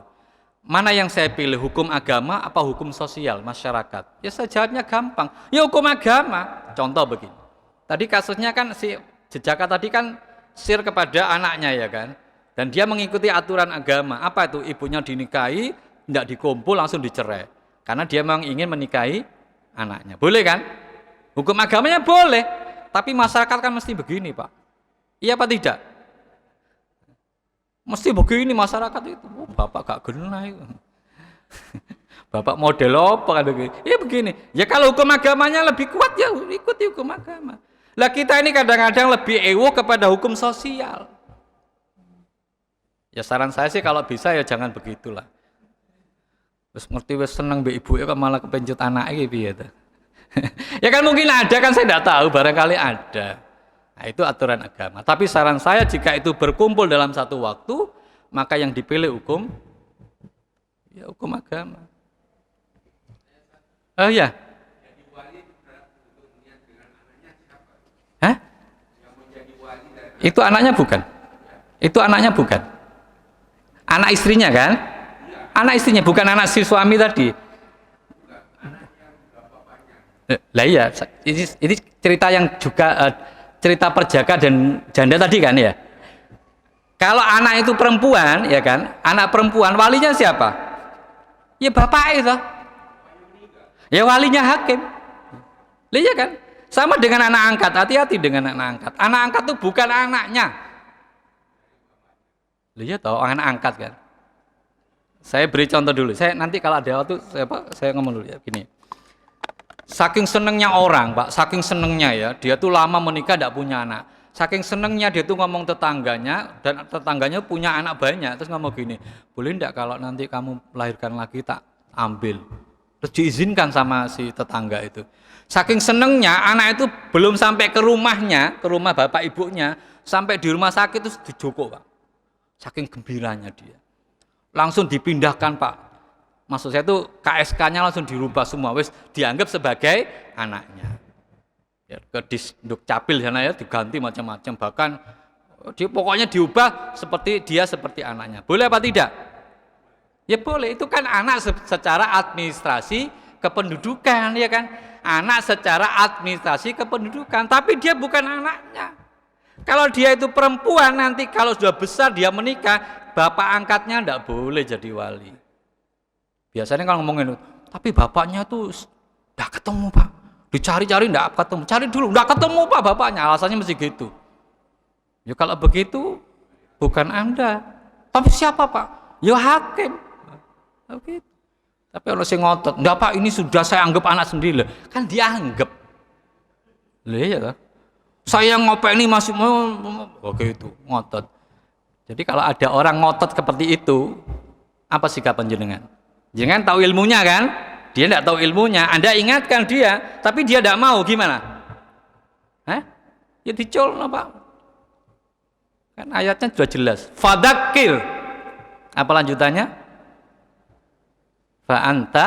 mana yang saya pilih, hukum agama apa hukum sosial masyarakat? Ya saya jawabnya gampang, ya hukum agama. Contoh begini, tadi kasusnya kan si jejaka tadi kan sir kepada anaknya ya kan, dan dia mengikuti aturan agama. Apa itu? Ibunya dinikahi, tidak dikumpul langsung dicerai, karena dia memang ingin menikahi anaknya. Boleh kan? Hukum agamanya boleh, tapi masyarakat kan mesti begini Pak. Iya apa tidak? Mesti begini masyarakat itu. Oh, Bapak gak genah itu. Bapak model apa kan begini? Ya begini. Ya kalau hukum agamanya lebih kuat ya ikuti hukum agama. Lah kita ini kadang-kadang lebih ewo kepada hukum sosial. Ya saran saya sih kalau bisa ya jangan begitulah. Terus ngerti wis seneng mbek ibu ya kok malah kepencut anake piye ta? Ya kan mungkin ada kan saya tidak tahu, barangkali ada. Nah, itu aturan agama. Tapi saran saya jika itu berkumpul dalam satu waktu, maka yang dipilih hukum ya hukum agama. Oh ya. Hah? Itu anaknya bukan. Itu anaknya bukan. Anak istrinya kan? Anak istrinya bukan anak si suami tadi. Lah iya, ini cerita yang juga cerita perjaka dan janda tadi kan ya. Kalau anak itu perempuan ya kan, anak perempuan walinya siapa? Ya bapak itu. Ya walinya hakim. Lah iya kan? Sama dengan anak angkat, hati-hati dengan anak angkat. Anak angkat itu bukan anaknya. Lah iya toh, anak angkat kan. Saya beri contoh dulu. Saya nanti kalau ada waktu saya ngomong dulu ya gini. Saking senengnya orang, Pak, saking senengnya ya, dia tuh lama menikah tidak punya anak. Saking senengnya dia tuh ngomong tetangganya, dan tetangganya punya anak banyak, terus ngomong gini, boleh enggak kalau nanti kamu melahirkan lagi tak ambil? Terus diizinkan sama si tetangga itu. Saking senengnya, anak itu belum sampai ke rumahnya, ke rumah bapak ibunya, sampai di rumah sakit terus dijokok, Pak. Saking gembiranya dia. Langsung dipindahkan, Pak. Maksud saya itu KSK-nya langsung dirubah semua, wis dianggap sebagai anaknya. Ya, ke Disduk Capil sana ya diganti macam-macam, bahkan pokoknya diubah seperti dia seperti anaknya. Boleh apa tidak? Ya boleh, itu kan anak secara administrasi kependudukan ya kan. anak secara administrasi kependudukan, tapi dia bukan anaknya. Kalau dia itu perempuan, nanti kalau sudah besar dia menikah, bapak angkatnya tidak boleh jadi wali. Biasanya kalau ngomongin, tapi bapaknya tuh tidak ketemu Pak, dicari-cari tidak ketemu, cari dulu tidak ketemu Pak bapaknya, alasannya mesti gitu. Ya kalau begitu bukan Anda, tapi siapa Pak? Ya hakim. Begitu. Tapi orang yang ngotot, enggak Pak, ini sudah saya anggap anak sendiri loh. Kan dianggap. Loh iya kan? Saya ngopeni masih oke itu ngotot. Jadi kalau ada orang ngotot seperti itu, apa sikap jenengan? Jenengan tahu ilmunya kan? Dia tidak tahu ilmunya. Anda ingatkan dia, tapi dia tidak mau, gimana? Hah? Ya diculno Pak. Kan ayatnya sudah jelas. Fadzakir. Apa lanjutannya? Fa anta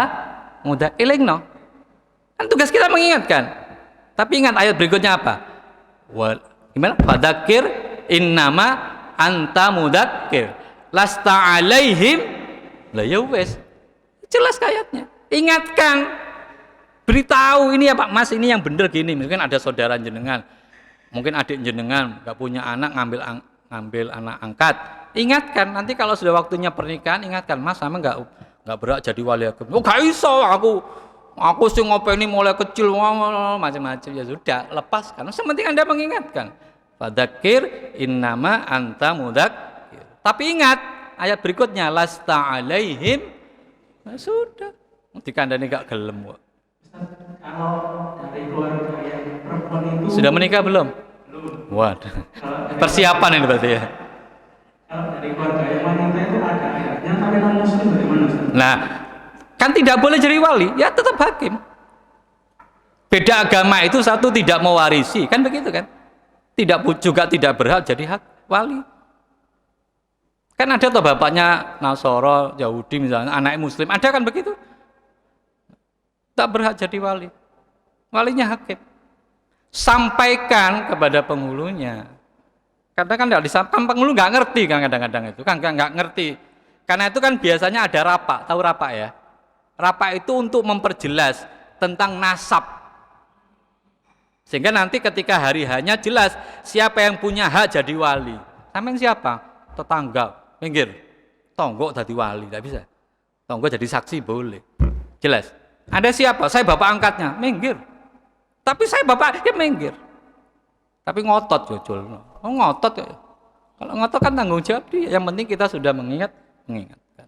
muda ilingno. Kan tugas kita mengingatkan. Tapi ingat ayat berikutnya apa? Gimana? Fadzakir innama anta mudakkir. Lasta alaihim la yawes. Jelas ayatnya. Ingatkan. Beritahu ini ya Pak Mas, ini yang benar gini. Mungkin ada saudara jenengan, mungkin adik jenengan enggak punya anak, ngambil anak angkat. Ingatkan, nanti kalau sudah waktunya pernikahan, ingatkan, Mas sama enggak berhak jadi wali agama. Oh gak iso, aku sih ngopeni mulai kecil macam-macam. Ya sudah, lepaskan. Yang penting Anda mengingatkan. Fadzakir innama anta mudakkir. Tapi ingat ayat berikutnya, lasta alaihim. Nah, sudah. Dikandani gak gelem kok. Kalau dari keluarga yang perempuan itu sudah menikah belum? Belum. Waduh. Persiapan ini berarti ya. Kalau dari keluarga yang wanita itu ada ayatnya, tapi non muslim bagaimana Ustaz? Nah, kan tidak boleh jadi wali, ya tetap hakim. Beda agama itu satu tidak mewarisi, kan begitu kan? Juga tidak berhak jadi wali. Kan ada tuh bapaknya Nasoro, Yahudi misalnya, anaknya Muslim, ada kan begitu? Tak berhak jadi wali. Walinya hakim. Sampaikan kepada penghulunya. Karena kan tidak disampaikan, penghulu nggak ngerti kan kadang-kadang itu, kan nggak ngerti. Karena itu kan biasanya ada rapak, tahu rapak ya? Rapak itu untuk memperjelas tentang nasab. Sehingga nanti ketika hari hanya jelas siapa yang punya hak jadi wali. Sampai siapa? Tetangga, minggir. Tonggo jadi wali, tidak bisa. Tonggo jadi saksi boleh. Jelas. Ada siapa? Saya bapak angkatnya, minggir. Tapi saya bapak, ya minggir. Tapi ngotot jujur. Oh ngotot ya. Kalau ngotot kan tanggung jawab dia. Yang penting kita sudah mengingatkan.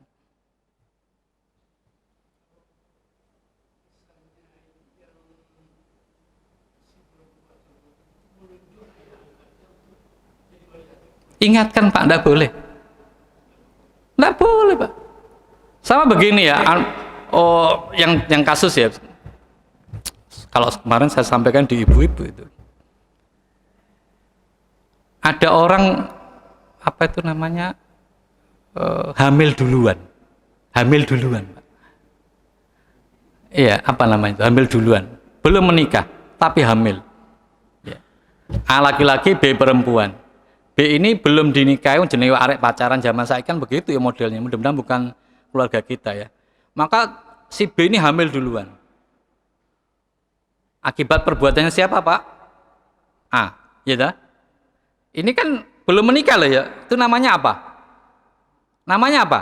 Ingatkan Pak, tidak boleh. Tidak boleh Pak. Sama begini ya. Yang kasus ya. Kalau kemarin saya sampaikan di ibu-ibu itu. Ada orang apa itu namanya hamil duluan, Pak. Iya, apa namanya itu? Hamil duluan, belum menikah tapi hamil. Ya. A laki-laki, B perempuan. B ini belum dinikahi, jenenge arek pacaran zaman saiki kan begitu ya modelnya. Mudah-mudahan bukan keluarga kita ya. Maka si B ini hamil duluan. Akibat perbuatannya siapa Pak? A, ya dah. Ini kan belum menikah loh ya. Itu namanya apa? Namanya apa?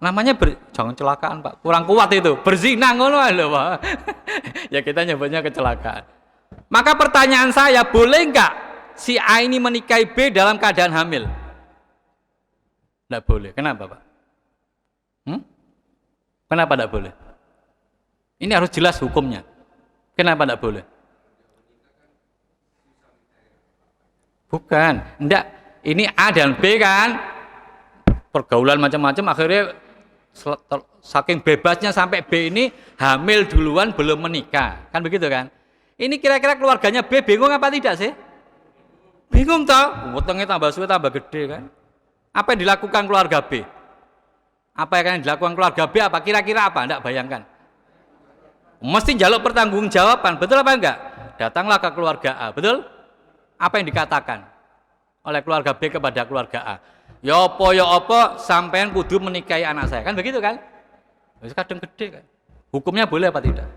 Namanya jangan kecelakaan Pak. Kurang kuat itu. Berzina ngono lho Pak. Ya kita nyebutnya kecelakaan. Maka pertanyaan saya, boleh enggak si A ini menikahi B dalam keadaan hamil? Enggak boleh. Kenapa Pak? Kenapa enggak boleh? Ini harus jelas hukumnya. Kenapa enggak boleh? Bukan, enggak. Ini A dan B kan pergaulan macam-macam, akhirnya saking bebasnya sampai B ini hamil duluan belum menikah, kan begitu kan? Ini kira-kira keluarganya B bingung apa tidak sih? Bingung toh? Wetenge tambah suwe tambah gede kan? Apa yang dilakukan keluarga B? Apa yang dilakukan keluarga B apa? Kira-kira apa? Enggak bayangkan. Mesti jaluk pertanggungjawaban, betul apa enggak? Datanglah ke keluarga A, betul? Apa yang dikatakan oleh keluarga B kepada keluga A? Ya apa, sampean kudu menikahi anak saya, kan begitu kan? Kadang gede kan? Hukumnya boleh apa tidak?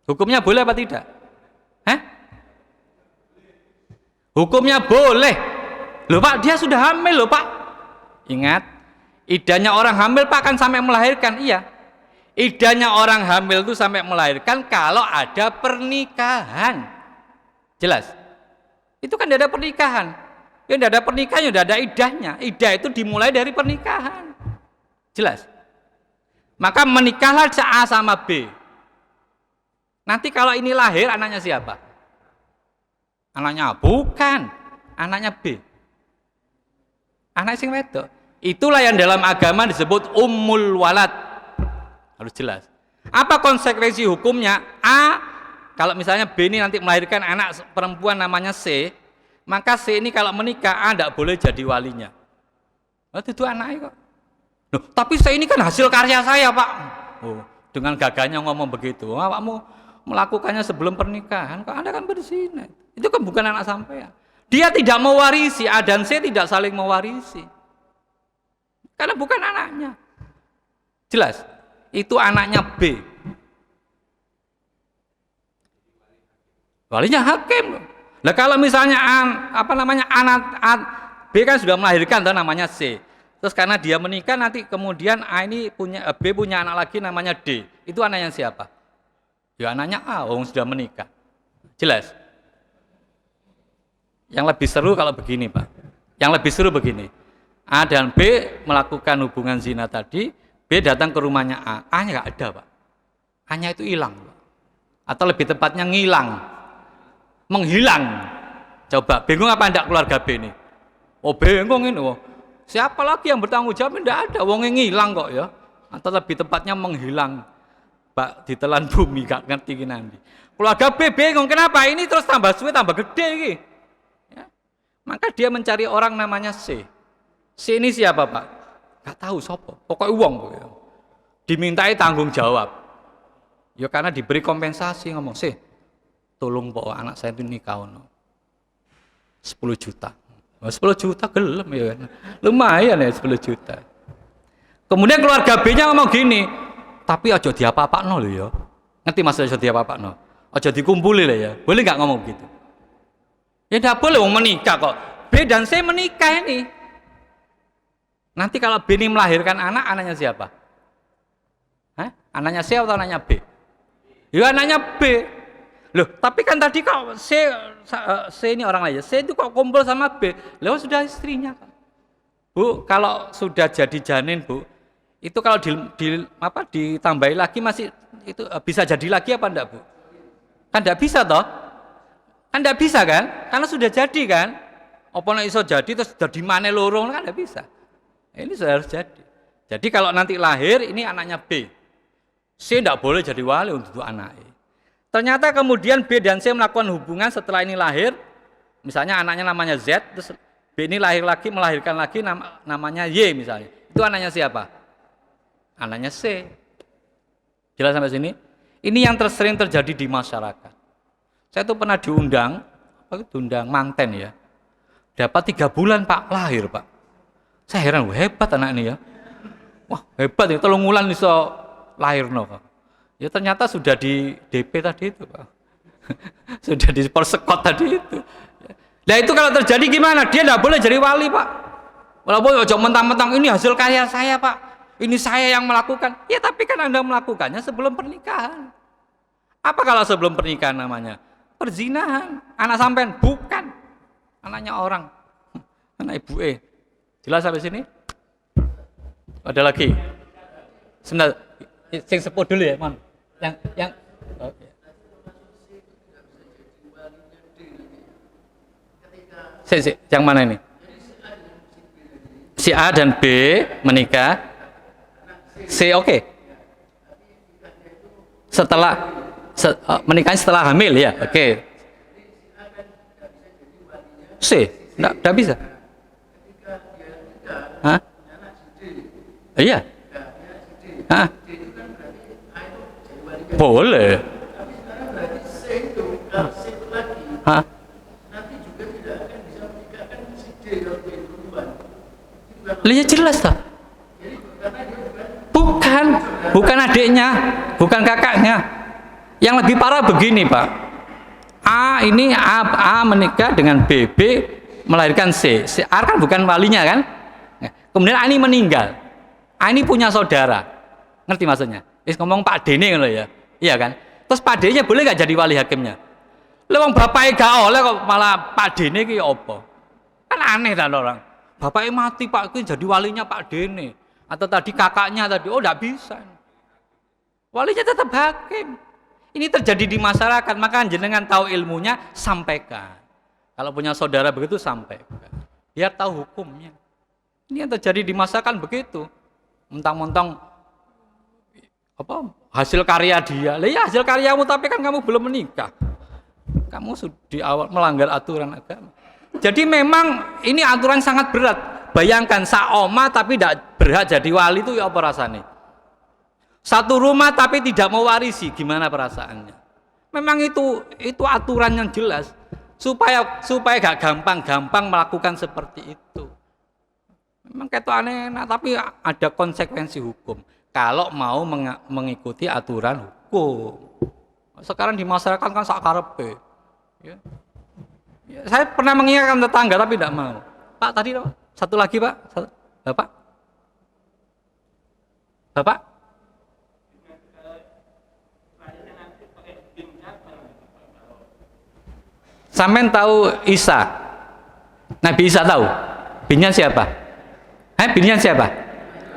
Hukumnya boleh apa tidak? Hah? Hukumnya boleh. Loh Pak, dia sudah hamil loh Pak. Ingat, idahnya orang hamil Pak kan sampai melahirkan. Iya. Idahnya orang hamil itu sampai melahirkan kalau ada pernikahan. Jelas? Itu kan tidak ada pernikahan. Ya tidak ada pernikahan, ya tidak ada idahnya. Idah itu dimulai dari pernikahan. Jelas? Maka menikahlah A sama B. Nanti kalau ini lahir, anaknya siapa? Anaknya bukan, anaknya B. Anak sing wedok. Itulah yang dalam agama disebut ummul walad. Harus jelas. Apa konsekuensi hukumnya? A, kalau misalnya B ini nanti melahirkan anak perempuan namanya C, maka C ini kalau menikah A tidak boleh jadi walinya. Itu anaknya kok. Loh, tapi C ini kan hasil karya saya Pak. Oh, dengan gagahnya ngomong begitu. Awakmu melakukannya sebelum pernikahan, kok Anda kan berzina. Itu kan bukan anak sampean. Dia tidak mewarisi, A dan C tidak saling mewarisi. Karena bukan anaknya. Jelas? Itu anaknya B. Walinya hakim loh. Nah kalau misalnya anak B kan sudah melahirkan tuh namanya C. Terus karena dia menikah nanti kemudian B punya anak lagi namanya D. Itu anaknya siapa? Ya anaknya A, sudah menikah. Jelas? Yang lebih seru kalau begini Pak. Yang lebih seru begini. A dan B melakukan hubungan zina tadi, B datang ke rumahnya A. A-nya nggak ada Pak. A-nya itu hilang Pak. Atau lebih tepatnya ngilang. Menghilang. Coba bingung apa enggak keluarga B ini? Oh bingung ini. Siapa lagi yang bertanggung jawab? Enggak ada. Wong ngilang kok ya. Atau lebih tepatnya menghilang. Pak ditelan bumi gak ngerti nanti. Keluarga B bingung kenapa ini terus tambah suwe tambah gede ini. Ya. Maka dia mencari orang namanya C. C ini siapa Pak? Gak tahu siapa. Pokoknya uang. Dimintai tanggung jawab. Ya karena diberi kompensasi ngomong C. Tolong Pak anak saya itu nikah 10 juta. 10 juta gelem ya kan. Lumayan ya 10 juta. Kemudian keluarga B-nya ngomong gini, tapi aja diapa-apakno lho ya. Ngerti maksud aja diapa-apakno? Aja dikumpuli lah ya. Boleh nggak ngomong gitu? Ya enggak boleh wong menikah kok. B dan C menikah ini. Nanti kalau B ini melahirkan anak, anaknya siapa? Hah? Anaknya C atau anaknya B? Ya anaknya B. Loh, tapi kan tadi kok C ini orang lain, C itu kok kumpul sama B, lewat sudah istrinya kan. Bu, kalau sudah jadi janin Bu, itu kalau ditambahi lagi masih itu bisa jadi lagi apa enggak Bu? Kan enggak bisa toh? Kan enggak bisa kan? Karena sudah jadi kan? Apa nek iso jadi terus jadi maneh lorong kan enggak bisa. Ini sudah harus jadi. Jadi kalau nanti lahir ini anaknya B. C enggak boleh jadi wali untuk anaknya. Ternyata kemudian B dan C melakukan hubungan setelah ini lahir, misalnya anaknya namanya Z, terus B ini lahir lagi, melahirkan lagi namanya Y misalnya. Itu anaknya siapa? Anaknya C. Jelas sampai sini? Ini yang sering terjadi di masyarakat. Saya tuh pernah diundang manten ya. Dapat 3 bulan Pak, lahir Pak. Saya heran, hebat anak ini ya. Wah hebat ya, 3 bulan iso lahir no Pak. Ya ternyata sudah di DP tadi itu Pak. Sudah di persekot tadi itu. Nah itu kalau terjadi gimana? Dia tidak boleh jadi wali Pak. Walaupun ojo mentang-mentang ini hasil karya saya Pak. Ini saya yang melakukan. Ya tapi kan Anda melakukannya sebelum pernikahan. Apa kalau sebelum pernikahan namanya? Perzinahan. Anak sampean? Bukan. Anaknya orang. Anak ibu Jelas sampai sini? Ada lagi? Sebentar. Sing sepuh dulu ya, Mon. Yang okay. Yang mana ini? Si A dan B menikah. C oke. Menikahnya setelah hamil ya, oke. C enggak bisa. Hah? Iya. Hah? Boleh. Hah? Lihat jelas tak? Bukan adiknya, bukan kakaknya. Yang lebih parah begini Pak, A menikah dengan B melahirkan C kan bukan walinya kan. Kemudian A ini meninggal, A ini punya saudara, ngerti maksudnya? Ngomong Pak Dene kan ya, iya kan? Terus Pak Dene boleh gak jadi wali hakimnya? Lewang bapaknya gak oleh kok malah Pak Dene ki apa? Kan aneh kan orang. Bapaknya mati Pak, itu jadi walinya Pak Dene. Atau tadi kakaknya tadi, oh enggak bisa. Walinya tetap hakim. Ini terjadi di masyarakat, maka jenengan tahu ilmunya, sampaikan. Kalau punya saudara begitu, sampaikan. Biar tahu hukumnya. Ini yang terjadi di masyarakat begitu. Mentang-mentang hasil karya dia. Lah ya hasil karyamu, tapi kan kamu belum menikah. Kamu sudah di awal melanggar aturan agama. Jadi memang ini aturan sangat berat. Bayangkan saoma tapi tidak berhak jadi wali itu ya apa rasanya? Satu rumah tapi tidak mau warisi, gimana perasaannya? Memang itu aturan yang jelas supaya gak gampang melakukan seperti itu. Memang kayak itu aneh, tapi ada konsekuensi hukum kalau mau mengikuti aturan hukum. Sekarang di masyarakat kan sakarepe. Ya. Ya, saya pernah mengingatkan tetangga tapi tidak mau. Pak tadi satu lagi Pak, Bapak. Sampean tahu Isa? Nabi Isa tahu? Binnya siapa? Binnya siapa?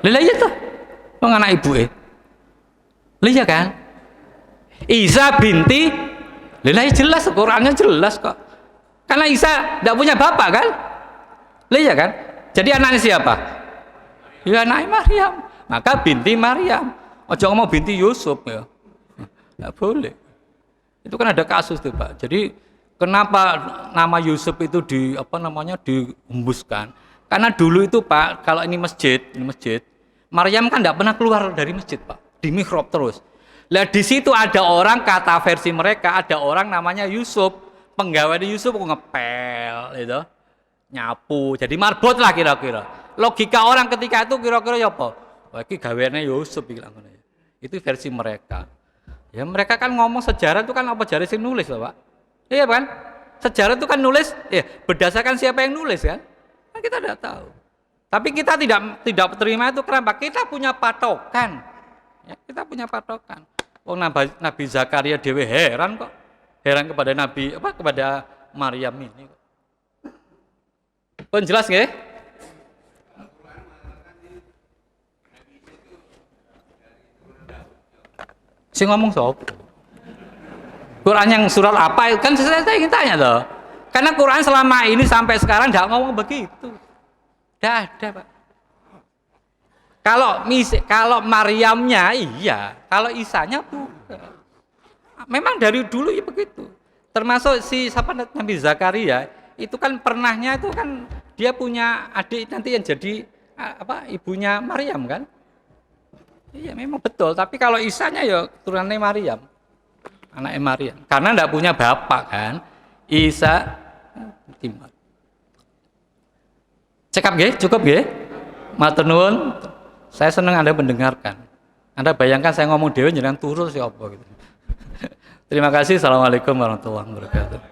Lha iya tuh. Wong anak ibu Lha iya kan? Isa binti. Lha jelas Qur'annya jelas kok. Karena Isa tidak punya bapak kan? Lha iya kan? Jadi anaknya siapa? Ya anaknya Maryam. Maka binti Maryam. Ojo ngomong binti Yusuf ya. Enggak boleh. Itu kan ada kasus tuh Pak. Jadi kenapa nama Yusuf itu dihembuskan? Karena dulu itu Pak, kalau ini masjid, Maryam kan tidak pernah keluar dari masjid Pak, di mihrab terus. Lah di situ ada orang, kata versi mereka, ada orang namanya Yusuf, penggawe Yusuf ngepel, itu, nyapu, jadi marbot lah kira-kira. Logika orang ketika itu kira-kira ya apa? Wah, ini gaweannya Yusuf bilang. Itu versi mereka. Ya mereka kan ngomong sejarah itu kan apa jari sih nulis loh Pak. Iya kan? Sejarah itu kan nulis, berdasarkan siapa yang nulis kan? Kan kita tidak tahu. Tapi kita tidak terima itu kenapa? Kita punya patokan. Ya, kita punya patokan. Oh, Nabi Zakaria dewe heran kok. Heran kepada kepada Maryam ini. Pun jelas nggih? Si ngomong sop. Quran yang surat apa? Kan saya ingin tanya loh. Karena Quran selama ini sampai sekarang tidak ngomong begitu. Tidak ada Pak. Kalau Maryamnya iya, kalau Isanya bukan. Memang dari dulu ya begitu. Termasuk Nabi Zakaria itu kan pernahnya itu kan dia punya adik nanti yang jadi ibunya Maryam kan? Iya memang betul. Tapi kalau Isanya ya turunannya Maryam. Anaknya Maryam. Karena tidak punya bapak kan. Isa Timur. Cekap nggih, cukup nggih? Matur nuwun. Saya senang Anda mendengarkan. Anda bayangkan saya ngomong dhewe jenengan turu siapa gitu. Terima kasih. Assalamualaikum warahmatullahi wabarakatuh.